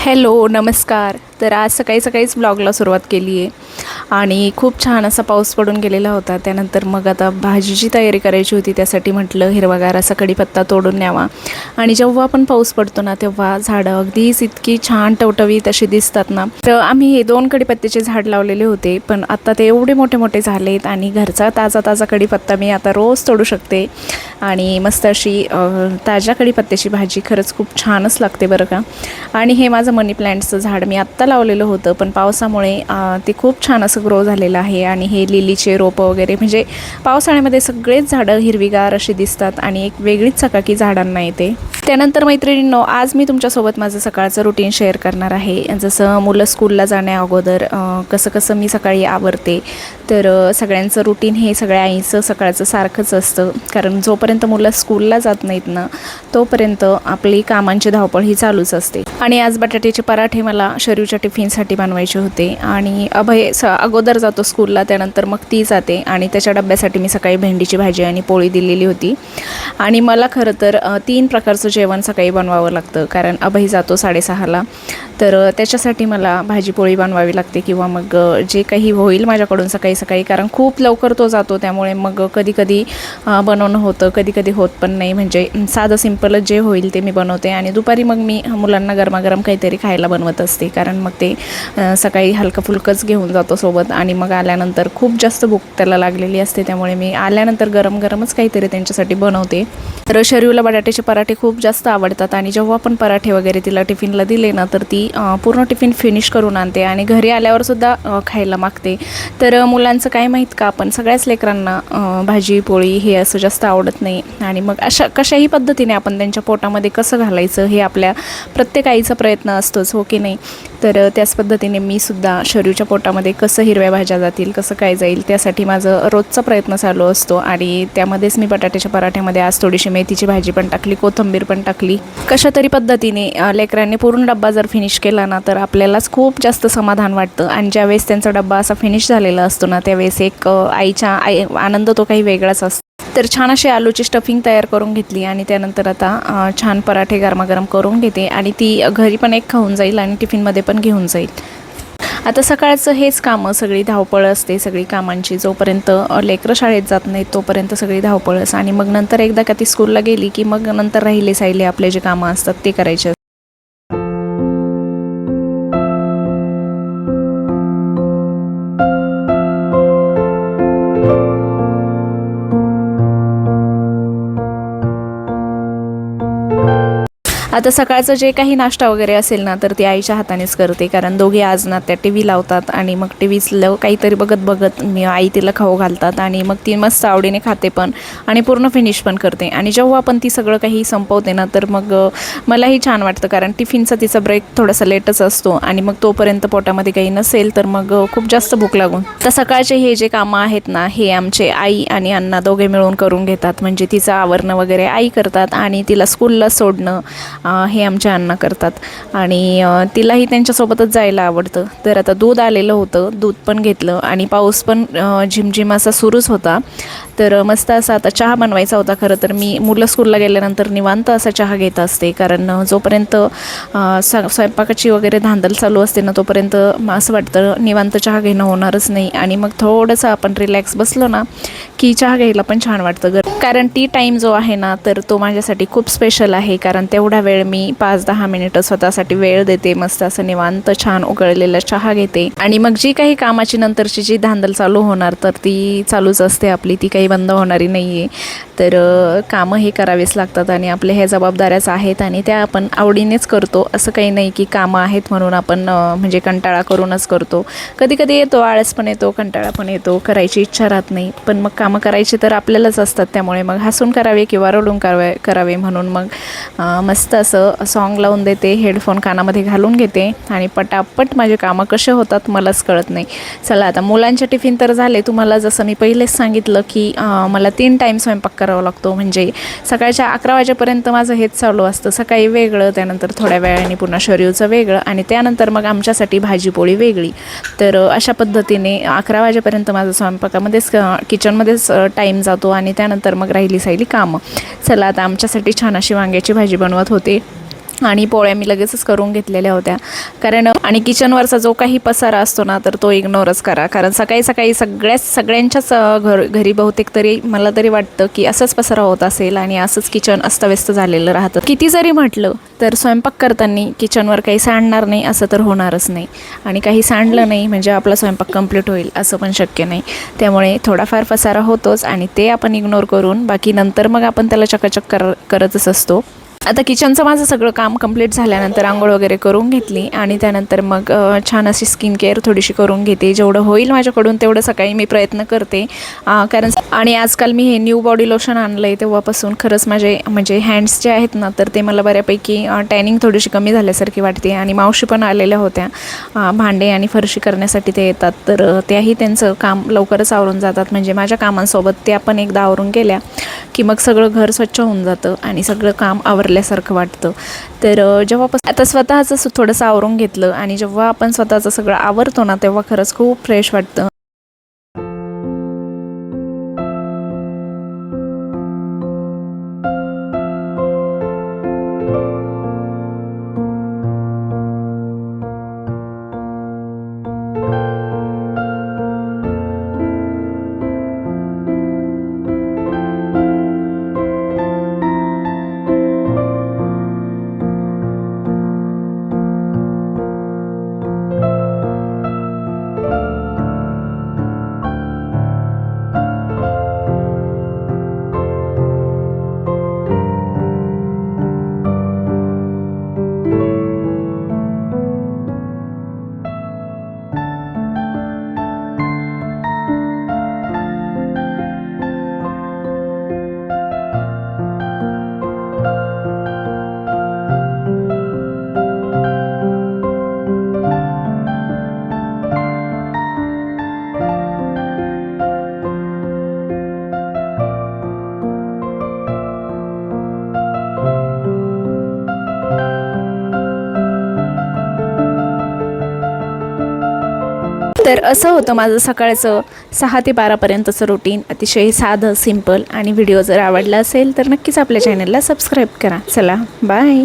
Hello नमस्कार. तर आज सकाळी सकाळीच ब्लॉगला सुरुवात केली आहे आणि खूप छान असा पाऊस पडून गेलेला होता. त्यानंतर मग आता भाजीची तयारी करायची होती. त्यासाठी म्हटलं हिरवागार असा कढीपत्ता तोडून न्यावा. आणि जेव्हा पण पाऊस पडतो ना तेव्हा झाडं अगदीच इतकी छान टवटवीत अशी दिसतात ना. तर आम्ही हे 2 कढीपत्त्याचे झाड लावलेले होते, पण आता ते एवढे मोठे मोठे झालेत आणि घरचा ताजा ताजा कढीपत्ता मी आता रोज तोडू शकते. आणि मस्त अशी ताज्या कढीपत्त्याची भाजी खरंच खूप छानच लागते बरं का. आणि हे माझं मनी प्लांटचं झाड मी आत्ता लावलेलं होतं, पण पावसामुळे ते खूप छान असं ग्रो झालेलं आहे. आणि हे लिलीचे रोपं वगैरे म्हणजे पावसाळ्यामध्ये सगळेच झाडं हिरवीगार अशी दिसतात आणि एक वेगळीच चकाकी झाडांना येते. त्यानंतर मैत्रिणींनो, आज मी तुमच्यासोबत माझं सकाळचं रुटीन शेअर करणार आहे. जसं मुलं स्कूलला जाण्या अगोदर कसं कसं मी सकाळी आवरते. तर सगळ्यांचं रुटीन हे सगळ्या आईचं सकाळचं सारखंच असतं, कारण जोपर्यंत मुलं स्कूलला जात नाहीत ना तोपर्यंत आपली कामांची धावपळ ही चालूच असते. आणि आज बटाट्याचे पराठे मला शरीरच्या टिफिनसाठी बनवायचे होते. आणि अभय अगोदर जातो स्कूलला, त्यानंतर मग ती जाते आणि त्याच्या डब्यासाठी मी सकाळी भेंडीची भाजी आणि पोळी दिलेली होती. आणि मला खरं तर 3 प्रकारचं जेवण सकाळी बनवावं लागतं, कारण अभय जातो 6:30ला. तर त्याच्यासाठी मला भाजी पोळी बनवावी लागते किंवा मग जे काही होईल माझ्याकडून सकाळी सकाळी, कारण खूप लवकर तो जातो. त्यामुळे मग कधी कधी बनवणं होतं, कधी कधी होत पण नाही. म्हणजे साधं सिंपलच जे होईल ते मी बनवते. आणि दुपारी मग मी मुलांना गरमागरम काहीतरी खायला बनवत असते, कारण मग ते सकाळी हलकं फुलकंच घेऊन जातो सोबत. आणि मग आल्यानंतर खूप जास्त भूक त्याला लागलेली असते, त्यामुळे मी आल्यानंतर गरम गरमच काहीतरी त्यांच्यासाठी बनवते. तर शरीरला बटाट्याचे पराठे खूप जास्त आवडतात. आणि जेव्हा पण पराठे वगैरे तिला टिफिनला दिले ना तर ती पूर्ण टिफिन फिनिश करून आणते आणि घरी आल्यावर सुद्धा खायला मागते. तर मुलांचं काय माहीत का, आपण सगळ्याच लेकरांना भाजी पोळी हे असं जास्त आवडत नाही. आणि मग अशा कशाही पद्धतीने आपण त्यांच्या पोटामध्ये कसं घालायचं हे आपल्या प्रत्येक आईचा प्रयत्न असतोच, हो की नाही. तर त्याच पद्धतीने मी सुद्धा शरीरच्या पोटामध्ये कसं हिरव्या भाज्या जातील, कसं काय जाईल, त्यासाठी माझं रोजचा प्रयत्न चालू असतो. आणि त्यामध्येच मी बटाट्याच्या पराठ्यामध्ये आज थोडीशी मेथीची भाजी पण टाकली, कोथिंबीर पण टाकली. कशा तरी पद्धतीने लेकरांनी पूर्ण डब्बा जर फिनिश केला ना तर आपल्यालाच खूप जास्त समाधान वाटतं. आणि ज्यावेळेस त्यांचा डब्बा असा फिनिश झालेला असतो ना त्यावेळेस एक आईचा आनंद तो काही वेगळाच असतो. तर छान अशी आलूची स्टफिंग तयार करून घेतली आणि त्यानंतर आता छान पराठे गरमागरम करून घेते. आणि ती घरी पण एक खाऊन जाईल आणि टिफिनमध्ये पण घेऊन जाईल. आता सकाळचं हेच कामं, सगळी धावपळ असते सगळी कामांची. जोपर्यंत लेकरं शाळेत जात नाहीत तोपर्यंत सगळी धावपळच. आणि मग नंतर एकदा का ती स्कूलला गेली की मग नंतर राहिले साहिले आपले जे कामं असतात ते करायचे. आता सकाळचं जे काही नाश्ता वगैरे असेल ना तर ती आईच्या हातानेच करते, कारण दोघे आज ना त्या TV लावतात आणि मग TVतलं काहीतरी बघत बघत मी आई तिला खाऊ घालतात. आणि मग ती मस्त आवडीने खाते पण आणि पूर्ण फिनिश पण करते. आणि जेव्हा आपण ती सगळं काही संपवते ना तर मग मलाही छान वाटतं, कारण टिफिनचा तिचा ब्रेक थोडासा लेटच असतो आणि मग तोपर्यंत पोटामध्ये काही नसेल तर मग खूप जास्त भूक लागून. तर सकाळचे हे जे कामं आहेत ना हे आमचे आई आणि अण्णा दोघे मिळून करून घेतात. म्हणजे तिचं आवरणं वगैरे आई करतात आणि तिला स्कूलला सोडणं हे आमच्या अण्णा करतात. आणि तिलाही त्यांच्यासोबतच जायला आवडतं. तर आता दूध आलेलं होतं, दूध पण घेतलं आणि पाऊस पण झिमझिम असा सुरूच होता. तर मस्त असा आता चहा बनवायचा होता. खरं तर मी मुलं स्कूलला गेल्यानंतर निवांत असा चहा घेत असते, कारण जोपर्यंत स्वयंपाकाची वगैरे धांदल चालू असते ना तोपर्यंत असं वाटतं निवांत चहा घेणं होणारच नाही. आणि मग थोडंसं आपण रिलॅक्स बसलो ना की चहा घ्यायला पण छान वाटतं. कारण टी टाईम जो आहे ना तर तो माझ्यासाठी खूप स्पेशल आहे, कारण तेवढा वेळ मी 5-10 मिनिटं स्वतःसाठी वेळ देते. मस्त असं निवांत छान उकळलेला चहा घेते. आणि मग जी काही कामाची नंतरची जी धांदल चालू होणार तर ती चालूच असते आपली, ती काही बंद होणारी नाही आहे. तर कामं हे करावेच लागतात आणि आपल्या ह्या जबाबदाऱ्याच आहेत आणि त्या आपण आवडीनेच करतो. असं काही नाही की कामं आहेत म्हणून आपण म्हणजे कंटाळा करूनच करतो. कधी कधी येतो आळस पण येतो, कंटाळा पण येतो, करायची इच्छा राहत नाही. पण मग कामं करायची तर आपल्यालाच असतात, त्यामुळे मग हसून करावे किंवा रडून करावे म्हणून मग मस्त असं सॉन्ग लावून देते, हेडफोन कानामध्ये घालून घेते आणि पटापट माझे कामं कसे होतात मलाच कळत नाही. चला आता मुलांचे टिफिन तर झाले. तुम्हाला जसं मी पहिलेच सांगितलं की मला 3 टाईम स्वयंपाक करावा लागतो. म्हणजे सकाळच्या 11 वाजेपर्यंत माझं हेच चालू असतं. सकाळी वेगळं, त्यानंतर थोड्या वेळाने पुन्हा शरीरचं वेगळं आणि त्यानंतर मग आमच्यासाठी भाजीपोळी वेगळी. तर अशा पद्धतीने 11 वाजेपर्यंत माझं स्वयंपाकामध्येच किचनमध्येच टाईम जातो आणि त्यानंतर मग राहिली साहिली कामं. चला आता आमच्यासाठी छान अशी वांग्याची भाजी बनवत होते. आणि पोळ्या मी लगेचच करून घेतलेल्या होत्या. कारण आणि किचनवरचा जो काही पसारा असतो ना, तर तो इग्नोरच करा. कारण सकाळी सकाळी सगळ्यांच्याच घरी बहुतेक तरी मला तरी वाटतं की असंच पसारा होत असेल आणि असंच किचन अस्तव्यस्त झालेलं राहतं. किती जरी म्हटलं तर स्वयंपाक करताना किचनवर काही सांडणार नाही असं तर होणारच नाही. आणि काही सांडलं नाही म्हणजे आपला स्वयंपाक कंप्लीट होईल असं पण शक्य नाही. त्यामुळे थोडाफार पसारा होतोच आणि ते आपण इग्नोर करून बाकी नंतर मग आपण त्याला चकाचक करतच असतो. आता किचनचं माझं सगळं काम कंप्लीट झाल्यानंतर आंघोळ वगैरे करून घेतली आणि त्यानंतर मग छान अशी स्किन केअर थोडीशी करून घेते. जेवढं होईल माझ्याकडून तेवढं सकाळी मी प्रयत्न करते. कारण आणि आजकाल मी हे न्यू बॉडी लोशन आणलं आहे तेव्हापासून खरंच माझे म्हणजे हँड्स जे आहेत ना, तर ते मला बऱ्यापैकी टॅनिंग थोडीशी कमी झाल्यासारखी वाटते. आणि मावशी पण आलेल्या होत्या, भांडे आणि फरशी करण्यासाठी ते येतात, तर त्याही त्यांचं काम लवकरच आवरून जातात. म्हणजे माझ्या कामांसोबत त्या पण एकदा आवरून गेल्या की मग सगळं घर स्वच्छ होऊन जातं आणि सगळं काम आवरल्यासारखं वाटतं. तर जेव्हापासून आता स्वतःचं थोडंसं आवरून घेतलं आणि जेव्हा आपण स्वतःचं सगळं आवरतो ना, तेव्हा खरंच खूप फ्रेश वाटतं. तर असं होतं माझं सकाळचं 6 ते 12पर्यंतचं रुटीन. अतिशय साधं, सिंपल. आणि व्हिडिओ जर आवडला असेल तर नक्कीच आपल्या चॅनलला सबस्क्राईब करा. चला बाय.